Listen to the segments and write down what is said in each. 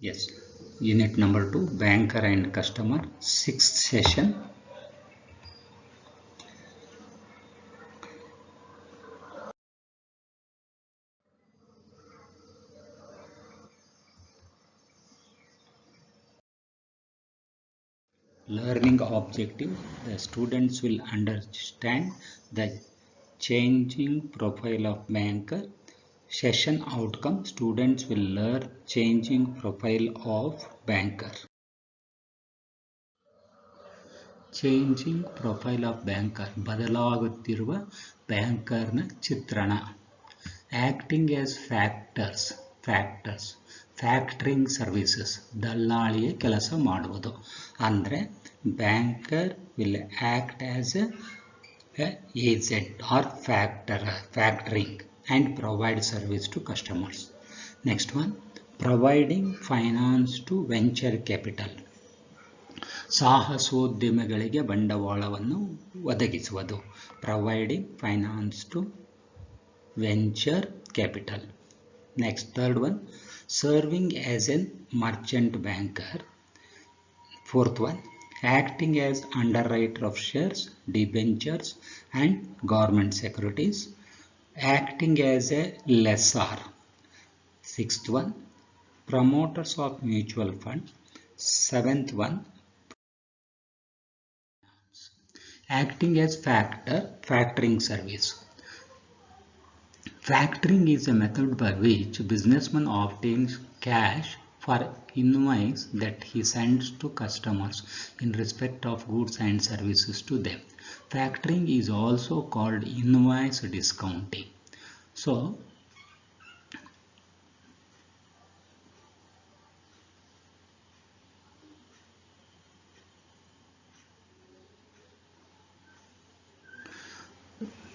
Yes, unit number 2, banker and customer, 6th session. Learning objective, the students will understand the changing profile of banker. Session outcome, students will learn changing profile of banker. Changing profile of banker, ಬದಲಾಗುತ್ತಿರುವ ಬ್ಯಾಂಕರ್ನ ಚಿತ್ರಣ. Acting as factors, factoring services, ದಲ್ಲಾಳಿಯ ಕೆಲಸ ಮಾಡುವುದು. ಅಂದರೆ banker will act as a agent or factoring and provide service to customers. Next one, providing finance to venture capital. ಸಾಹಸೋದ್ಯಮಿಗಳಿಗೆ ಬಂಡವಾಳವನ್ನು ಒದಗಿಸುವುದು. Providing finance to venture capital. Next, third one, serving as a merchant banker. Fourth one, acting as underwriter of shares, debentures and government securities. Acting as a lessor. Sixth one, promoters of mutual fund. Seventh one, acting as factoring service. Factoring is a method by which a businessman obtains cash for invoice that he sends to customers in respect of goods and services to them. Factoring is also called invoice discounting.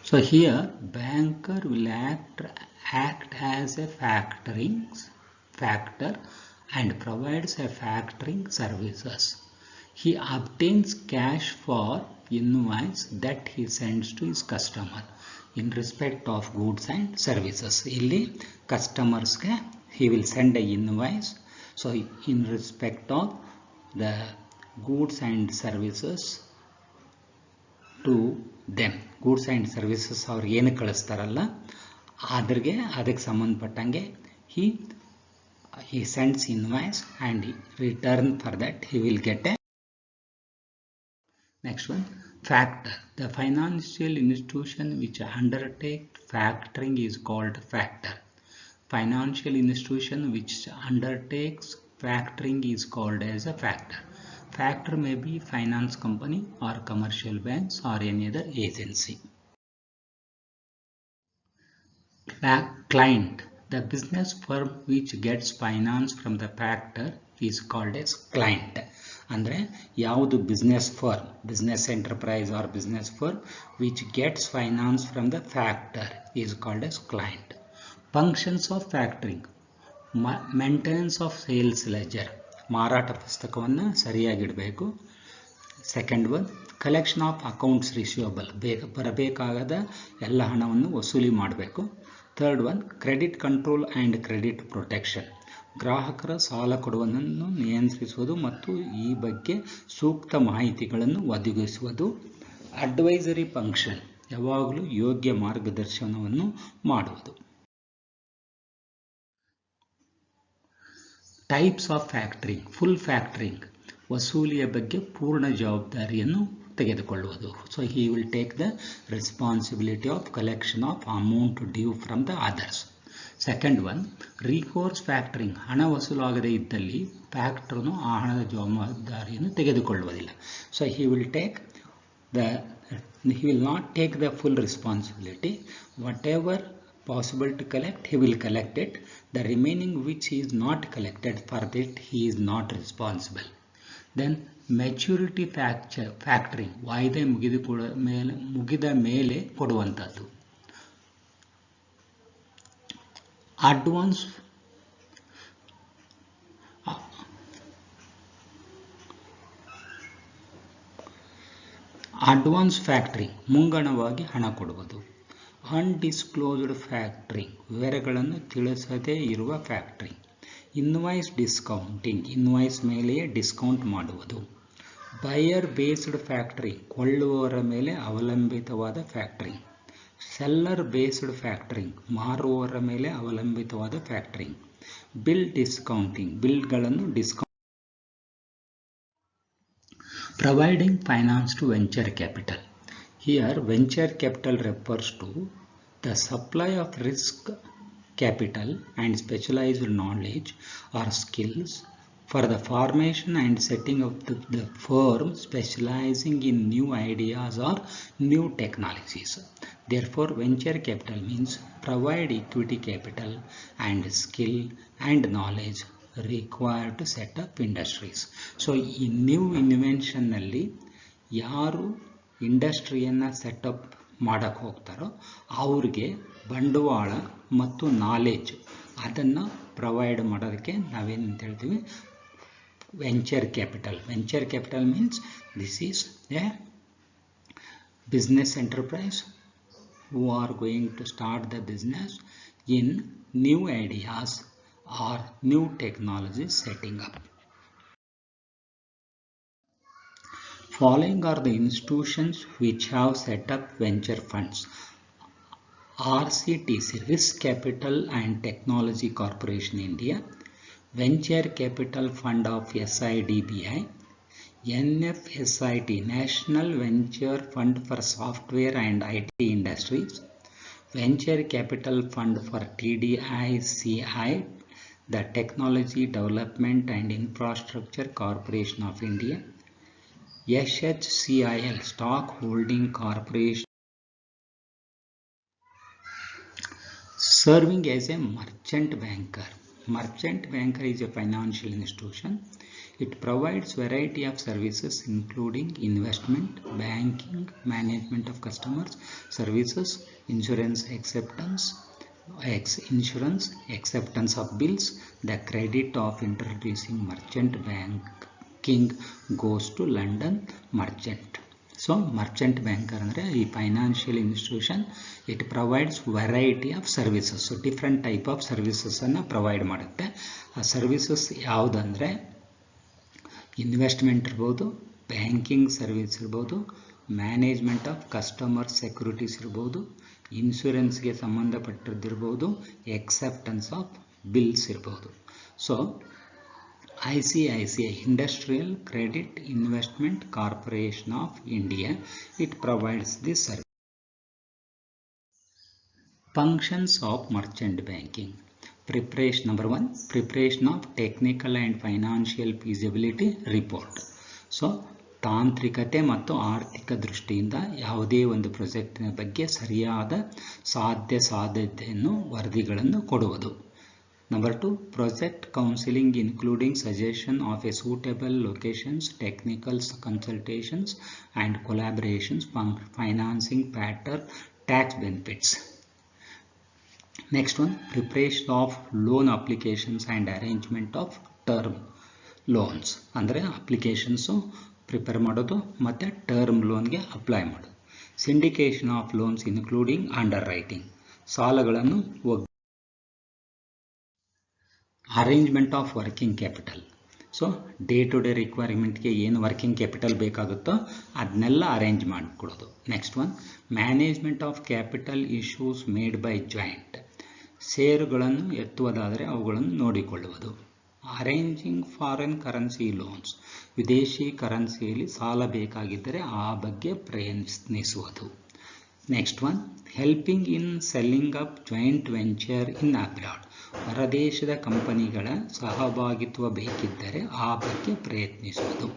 So here banker will act as a factor and provides a factoring services. He obtains cash for invoice that he sends to his customer in respect of goods and services. Illi customers ke he will send a invoice. So in respect of the goods and services to them, goods and services ಅವ್ರು ಏನು ಕಳಿಸ್ತಾರಲ್ಲ ಅದಕ್ಕೆ ಸಂಬಂಧಪಟ್ಟಂಗೆ he sends invoice and return for that he will get a. Next one, factor. The financial institution which undertake factoring is called factor. Financial institution which undertakes factoring is called as a factor. Factor may be finance company or commercial banks or any other agency. Client. The business firm which gets finance from the factor is called as client. ಅಂದರೆ ಯಾವುದು business firm, business enterprise or business firm which gets finance from the factor is called as client. Functions of factoring. Maintenance of sales ledger. ಮಾರಾಟ ಪುಸ್ತಕವನ್ನು ಸರಿಯಾಗಿಡಬೇಕು. Second one, collection of accounts receivable, ಬರಬೇಕಾಗದ ಎಲ್ಲ ಹಣವನ್ನು ವಸೂಲಿ ಮಾಡಬೇಕು. Third one, credit control and credit protection, ಗ್ರಾಹಕರ ಸಾಲ ಕೊಡುವುದನ್ನು ನಿಯಂತ್ರಿಸುವುದು ಮತ್ತು ಈ ಬಗ್ಗೆ ಸೂಕ್ತ ಮಾಹಿತಿಗಳನ್ನು ಒದಗಿಸುವುದು. ಅಡ್ವೈಸರಿ ಫಂಕ್ಷನ್, ಯಾವಾಗಲೂ ಯೋಗ್ಯ ಮಾರ್ಗದರ್ಶನವನ್ನು ಮಾಡುವುದು. Types of factoring. Full factoring, ವಸೂಲಿಯ ಬಗ್ಗೆ ಪೂರ್ಣ ಜವಾಬ್ದಾರಿಯನ್ನು ತೆಗೆದುಕೊಳ್ಳುವುದು. So he will take the responsibility of collection of amount due from the others. Second one, recourse factoring, ಹಣ ವಸೂಲಾಗದೇ ಇದ್ದಲ್ಲಿ ಫ್ಯಾಕ್ಟರ್ನು ಆ ಹಣದ ಜವಾಬ್ದಾರಿಯನ್ನು ತೆಗೆದುಕೊಳ್ಳುವುದಿಲ್ಲ. So he will not take the full responsibility. Whatever possible to collect, he will collect it. The remaining which he is not collected, for that he is not responsible. Then maturity factoring, ವಾಯ್ದೆ ಮುಗಿದ ಮೇಲೆ ಕೊಡುವಂಥದ್ದು. Advance factoring, ಮುಂಗಣವಾಗಿ ಹಣ ಕೊಡುವುದು. Undisclosed factoring, ವಿವರಗಳನ್ನು ತಿಳಿಸದೇ ಇರುವ factoring. Invoice discounting, invoice ಮೇಲೆಯೇ discount ಮಾಡುವುದು. Buyer based factory, ಕೊಳ್ಳುವವರ ಮೇಲೆ ಅವಲಂಬಿತವಾದ ಫ್ಯಾಕ್ಟರಿ. ಸೆಲ್ಲರ್ ಬೇಸ್ಡ್ ಫ್ಯಾಕ್ಟರಿಂಗ್, ಮಾರುವವರ ಮೇಲೆ ಅವಲಂಬಿತವಾದ ಫ್ಯಾಕ್ಟರಿಂಗ್. ಬಿಲ್ ಡಿಸ್ಕೌಂಟಿಂಗ್, ಬಿಲ್ಗಳನ್ನು discount. Providing finance to venture capital. Here venture capital refers to the supply of risk capital and specialized knowledge or skills for the formation and setting up the firm specializing in new ideas or new technologies. Therefore, venture capital means provide equity capital and skill and knowledge required to set up industries. So, ಈ new ಇನ್ವೆನ್ಷನ್ನಲ್ಲಿ ಯಾರು ಇಂಡಸ್ಟ್ರಿಯನ್ನು setup ಮಾಡೋಕ್ಕೆ ಹೋಗ್ತಾರೋ ಅವ್ರಿಗೆ ಬಂಡವಾಳ ಮತ್ತು knowledge ಅದನ್ನು provide ಮಾಡೋದಕ್ಕೆ ನಾವೇನಂತ ಹೇಳ್ತೀವಿ, venture capital. Venture capital means this is A business enterprise who are going to start the business in new ideas or new technologies setting up. Following are the institutions which have set up venture funds. RCTC, Risk Capital and Technology Corporation India, Venture Capital Fund of SIDBI, NFSIT, National Venture Fund for Software and IT Industries, Venture Capital Fund for TDICI, the Technology Development and Infrastructure Corporation of India, SHCIL, Stock Holding Corporation, serving as a merchant banker. Merchant banker is a financial institution. It provides variety of services including investment, banking, management of customers, services, insurance acceptance of bills. The credit of introducing merchant banking goes to London Merchant. So, merchant banker ಅಂದರೆ ಈ financial institution, it provides variety of services, different type of ಸರ್ವಿಸಸನ್ನು provide ಮಾಡುತ್ತೆ. ಆ services ಯಾವುದಂದರೆ investment ಇರ್ಬೋದು, banking service ಇರ್ಬೋದು, management of customer securities ಇರ್ಬೋದು, ಇನ್ಶೂರೆನ್ಸ್ಗೆ ಸಂಬಂಧಪಟ್ಟದ್ದಿರ್ಬೋದು, ಎಕ್ಸೆಪ್ಟೆನ್ಸ್ ಆಫ್ ಬಿಲ್ಸ್ ಇರ್ಬೋದು. So ICICI, Industrial Credit Investment Corporation of India, it provides this service. Functions of merchant banking. Preparation, number 1, preparation of technical and financial feasibility report. So, ತಾಂತ್ರಿಕತೆ ಮತ್ತು ಆರ್ಥಿಕ ದೃಷ್ಟಿಯಿಂದ ಯಾವುದೇ ಒಂದು ಪ್ರಾಜೆಕ್ಟಿನ ಬಗ್ಗೆ ಸರಿಯಾದ ಸಾಧ್ಯತೆಯನ್ನು ವರದಿಗಳನ್ನು ಕೊಡುವುದು. Number 2, project counseling including suggestion of a suitable locations, technical consultations and collaborations, financing pattern, tax benefits. Next one, preparation of loan applications and arrangement of term loans. ಅಂದರೆ ಅಪ್ಲಿಕೇಶನ್ಸು ಪ್ರಿಪೇರ್ ಮಾಡೋದು ಮತ್ತು ಟರ್ಮ್ ಲೋನ್ಗೆ apply ಮಾಡೋದು. Syndication of loans including underwriting, ಸಾಲಗಳನ್ನು arrangement of working capital. So day to day ರಿಕ್ವೈರ್ಮೆಂಟ್ಗೆ ಏನು working capital ಬೇಕಾಗುತ್ತೋ ಅದನ್ನೆಲ್ಲ ಅರೇಂಜ್ ಮಾಡಿಕೊಡೋದು. Next one, management of capital issues made by joint, ಷೇರುಗಳನ್ನು ಎತ್ತುವುದಾದರೆ ಅವುಗಳನ್ನು ನೋಡಿಕೊಳ್ಳುವುದು. ಅರೇಂಜಿಂಗ್ ಫಾರಿನ್ ಕರೆನ್ಸಿ ಲೋನ್ಸ್, ವಿದೇಶಿ ಕರೆನ್ಸಿಯಲ್ಲಿ ಸಾಲ ಬೇಕಾಗಿದ್ದರೆ ಆ ಬಗ್ಗೆ ಪ್ರಯತ್ನಿಸುವುದು. Next one, helping in selling up joint venture in abroad, ಹೊರದೇಶದ ಕಂಪನಿಗಳ ಸಹಭಾಗಿತ್ವ ಬೇಕಿದ್ದರೆ ಆ ಬಗ್ಗೆ ಪ್ರಯತ್ನಿಸುವುದು.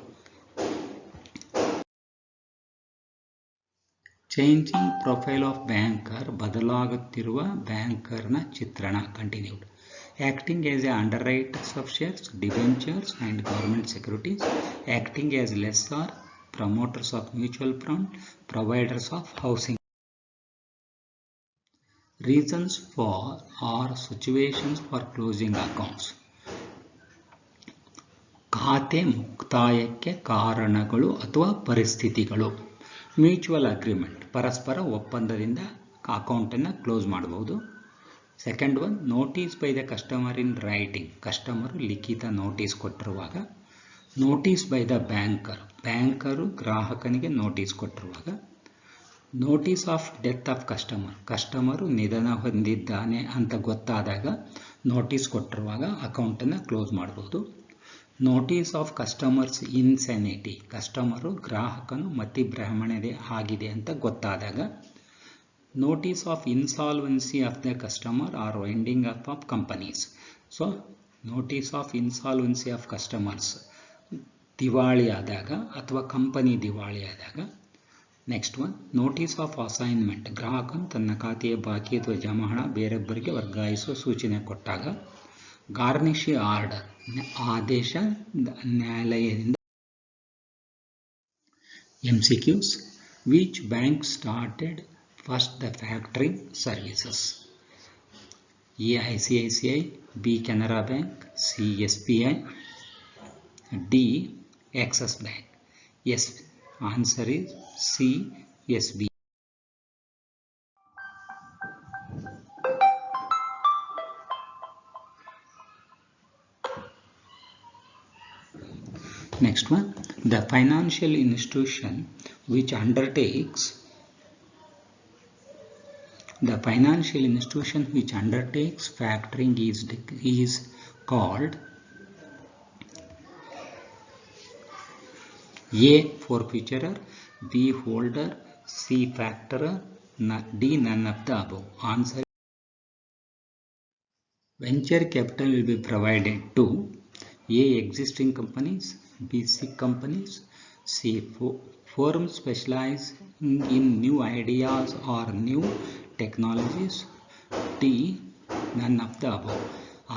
ಚೇಂಜಿಂಗ್ ಪ್ರೊಫೈಲ್ ಆಫ್ ಬ್ಯಾಂಕರ್, ಬದಲಾಗುತ್ತಿರುವ ಬ್ಯಾಂಕರ್ನ ಚಿತ್ರಣ. Continued. Acting as a underwriters of shares, debentures and government securities, acting as lessor, promoters of mutual fund, providers of housing. Reasons for or situations for closing accounts. ಖಾತೆ ಮುಕ್ತಾಯಕ್ಕೆ ಕಾರಣಗಳು ಅಥವಾ ಪರಿಸ್ಥಿತಿಗಳು. Mutual agreement, ಪರಸ್ಪರ ಒಪ್ಪಂದದಿಂದ ಅಕೌಂಟನ್ನು close ಮಾಡಬಹುದು. Second one notice by the customer in writing, customer ಲಿಖಿತ ನೋಟಿಸ್ ಕೊಟ್ಟಿರುವಾಗ. Notice by the banker, banker ಗ್ರಾಹಕನಿಗೆ ನೋಟಿಸ್ ಕೊಟ್ಟಿರುವಾಗ. Notice of death of customer, customer ನಿಧನ ಹೊಂದಿದ್ದಾನೆ ಅಂತ ಗೊತ್ತಾದಾಗ ನೋಟಿಸ್ ಕೊಟ್ಟಿರುವಾಗ ಅಕೌಂಟನ್ನು ಕ್ಲೋಸ್ ಮಾಡ್ಬೋದು. Notice of customer's insanity, customer ಗ್ರಾಹಕನು ಮತಿಭ್ರಮಣೆ ಆಗಿದೆ ಅಂತ ಗೊತ್ತಾದಾಗ. Notice of insolvency of the customer or winding up of companies. So notice of insolvency of customers ದಿವಾಳಿ ಆದಾಗ ಅಥವಾ ಕಂಪನಿ ದಿವಾಳಿ ಆದಾಗ. Next one notice of assignment, ಗ್ರಾಹಕನು ತನ್ನ ಖಾತೆಯ ಬಾಕಿ ಅಥವಾ ಜಮಾ ಹಣ ಬೇರೊಬ್ಬರಿಗೆ ವರ್ಗಾಯಿಸುವ ಸೂಚನೆ ಕೊಟ್ಟಾಗ. ಗಾರ್ನಿಷ್ ಆರ್ಡರ್, ಆದೇಶ ನ್ಯಾಯಾಲಯದಿಂದ. MCQs, which bank started first the factoring services? A. ICICI, B. Canara Bank, C. SBI, D. Axis Bank. Yes, answer is C. SBI. Next one, the financial institution which undertakes factoring is called A. forfeiturer, B. holder, C. factorer, D. none of the above. Answer. Venture capital will be provided to A. existing companies, B. sick companies, C. firms specializing in new ideas or new technologies, D. none of the above.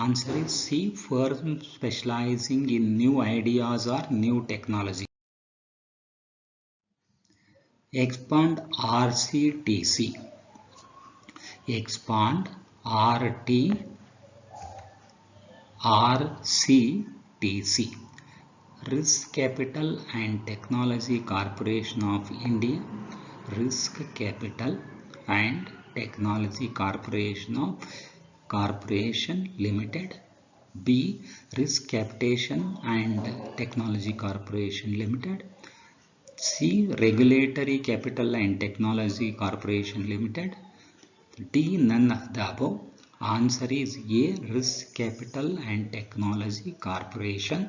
Answer is C. firms specializing in new ideas or new technology. Expand RCTC. Expand RCTC. Risk Capital and Technology Corporation of India. Risk Capital and Technology Corporation Limited. B. Risk Capitation and Technology Corporation Limited. C. Regulatory Capital and Technology Corporation Limited. D. none of the above. Answer is A. Risk Capital and Technology Corporation